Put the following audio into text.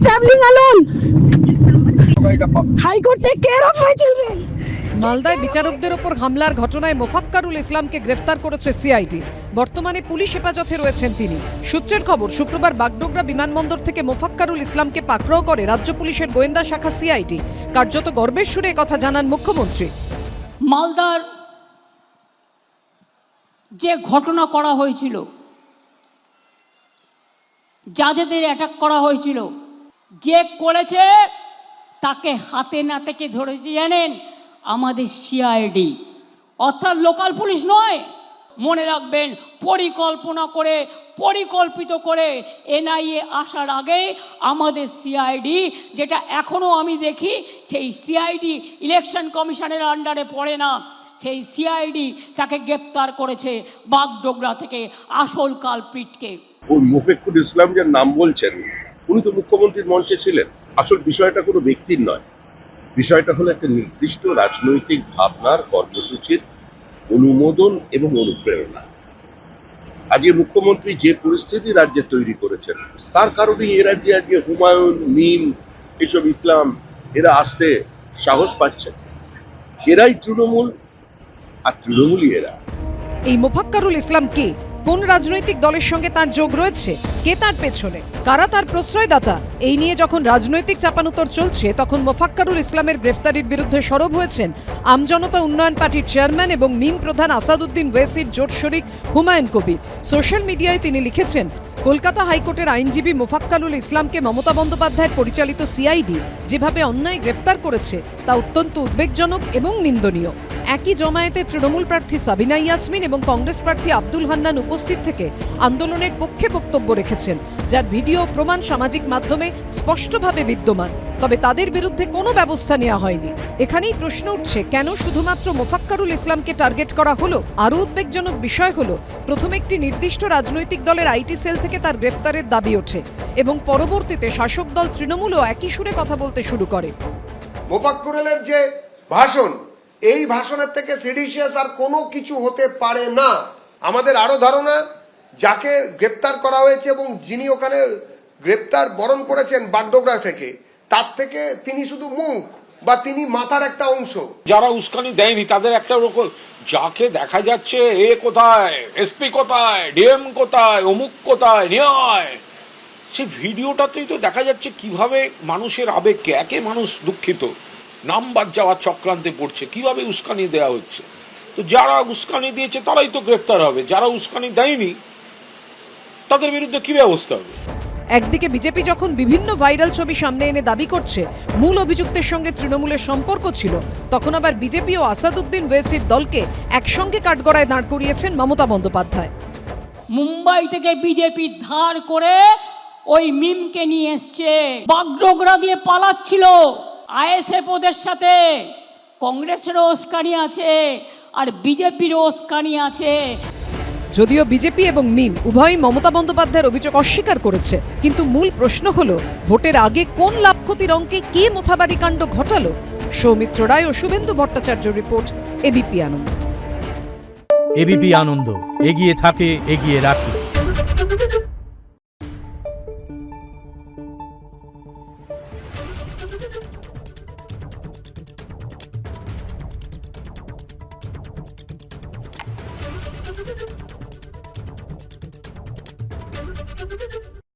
traveling alone. High Court, take care of my children. মালদায় বিচারকদের ওপর হামলার ঘটনায় মোফাক্কারুল ইসলামকে গ্রেফতার করেছে সিআইডি। বর্তমানে পুলিশ হেফাজতে রয়েছেন তিনি। সূত্রের খবর, শুক্রবার বাগডোগরা বিমানবন্দর থেকে মোফাক্কারুল ইসলামকে পাকড়াও করে রাজ্য পুলিশের গোয়েন্দা শাখা সিআইডি। কার্যত গর্বের সুরে কথা জানান মুখ্যমন্ত্রী। মালদার যে ঘটনা করা হয়েছিল, যাদের অ্যাটাক করা হয়েছিল, যে করেছে তাকে হাতে নাতে কে ধরেছে জানেন? আমাদের সিআইডি, অর্থাৎ লোকাল পুলিশ নয়। মনে রাখবেন, পরিকল্পনা করে পরিকল্পিত করে এনআইএ আসার আগে আমাদের সিআইডি, যেটা এখনও আমি দেখি সেই সিআইডি ইলেকশন কমিশনের আন্ডারে পড়ে না, সেই সিআইডি তাকে গ্রেপ্তার করেছে বাগডোগরা থেকে আসল কালপিটকে। ওই মোফাক্কুর ইসলাম যার নাম বলছেন, উনি তো মুখ্যমন্ত্রীর মঞ্চে ছিলেন। আসল বিষয়টা কোনো ব্যক্তির নয়, বিষয়টা হলো একটা নির্দিষ্ট রাজনৈতিক ভাবনার কর্মসূচির অনুমোদন এবং অনুপ্রেরণা। আজকে মুখ্যমন্ত্রী যে পরিস্থিতি রাজ্যে তৈরি করেছেন, তার কারণেই এ রাজ্যে আজকে হুমায়ুন, মিম, এসব ইসলাম এরা আসতে সাহস পাচ্ছেন। এরাই তৃণমূল, আর তৃণমূলই এরা। এই মোফাক্কারুল ইসলাম কে? কোন রাজনৈতিক দলের সঙ্গে তার যোগ রয়েছে? কে তার পেছনে? কারা তার প্রশ্রয়দাতা? এই নিয়ে যখন রাজনৈতিক চাপানুতর চলছে, তখন মোফাক্কারুল ইসলামের গ্রেফতারির বিরুদ্ধে সরব হয়েছেন আমজনতা উন্নয়ন পার্টির চেয়ারম্যান এবং মিম প্রধান আসাদুদ্দিন ওয়েসির জোট শরিক হুমায়ুন কবির। সোশ্যাল মিডিয়ায় তিনি লিখেছেন, কলকাতা হাইকোর্টের আইনজীবী মোফাক্কারুল ইসলামকে মমতা বন্দ্যোপাধ্যায়ের পরিচালিত সিআইডি যেভাবে অন্যায় গ্রেফতার করেছে তা অত্যন্ত উদ্বেগজনক এবং নিন্দনীয়। একই জমায়েতে তৃণমূল প্রার্থী সাবিনা ইয়াসমিন এবং কংগ্রেস প্রার্থী আব্দুল হান্নান উপস্থিত থেকে আন্দোলনের পক্ষে বক্তব্য রেখেছেন, যার ভিডিও প্রমাণ সামাজিক মাধ্যমে স্পষ্টভাবে বিদ্যমান। তবে তাদের বিরুদ্ধে কোনো ব্যবস্থা নেওয়া হয়নি। এখানেই প্রশ্ন উঠছে, কেন শুধুমাত্র মোফাক্কারুল ইসলামকে টার্গেট করা হলো? আরও উদ্বেগজনক বিষয় হলো, প্রথমে একটি নির্দিষ্ট রাজনৈতিক দলের আইটি সেল থেকে তার গ্রেফতারের দাবি ওঠে এবং পরবর্তীতে শাসক দল তৃণমূলও একই সুরে কথা বলতে শুরু করে। মোফাক্কুরের যে ভাষণ, এই ভাষণের থেকে সিডিশিয়াস আর কোনো কিছু হতে পারে না। আমাদের আরো ধারণা, যাকে গ্রেপ্তার করা হয়েছে এবং যিনি ওখানে গ্রেপ্তার বরণ করেছেন বাগডোগরা থেকে, তার থেকে তিনি শুধু মুখ বা তিনি মাথার একটা অংশ। যারা উস্কানি দেয়নি তাদের একটা রকম, যাকে দেখা যাচ্ছে এ কোথায়, এসপি কোথায়, ডিএম কোথায়, অমুক কোথায়, নিয়ায়, সে ভিডিওটাতেই তো দেখা যাচ্ছে কিভাবে মানুষের আবেগকে, একে মানুষ দুঃখিত, নাম বাদ যাওয়ার চক্রান্তে পড়ছে, কিভাবে উস্কানি দেওয়া হচ্ছে। তো যারা উস্কানি দিয়েছে তারাই তো গ্রেফতার হবে, যারা উস্কানি দেয়নি তাদের বিরুদ্ধে কি ব্যবস্থা হবে? একদিকে বিজেপি যখন বিভিন্ন ভাইরাল ছবি সামনে এনে দাবি করছে মূল অভিযুক্তের সঙ্গে তৃণমূলের সম্পর্ক ছিল, তখন আবার বিজেপি ও আসাদুদ্দিন ওয়েসির দলকে একসঙ্গে কাঠগড়ায় দাঁড় করিয়েছেন মমতা বন্দ্যোপাধ্যায়। মুম্বাই থেকে বিজেপি ধার করে ওই মিমকে নিয়ে এসছে, বাগডোগরা দিয়ে পালাচ্ছিল। আইএসএফ ওদের সাথে, কংগ্রেসেরও উস্কানি আছে আর বিজেপিরও উস্কানি আছে। যদিও বিজেপি এবং মিম উভয়ই মমতা বন্দ্যোপাধ্যায়ের অভিযোগ অস্বীকার করেছে, কিন্তু মূল প্রশ্ন হলো, ভোটের আগে কোন লাভ ক্ষতির অঙ্কে কে মোথাবাড়ি কাণ্ড ঘটালো? সৌমিত্র রায় ও শুভেন্দু ভট্টাচার্য রিপোর্ট, এবিপি আনন্দ। এবিপি আনন্দ, এগিয়ে থাকে, এগিয়ে রাখে। Thank you.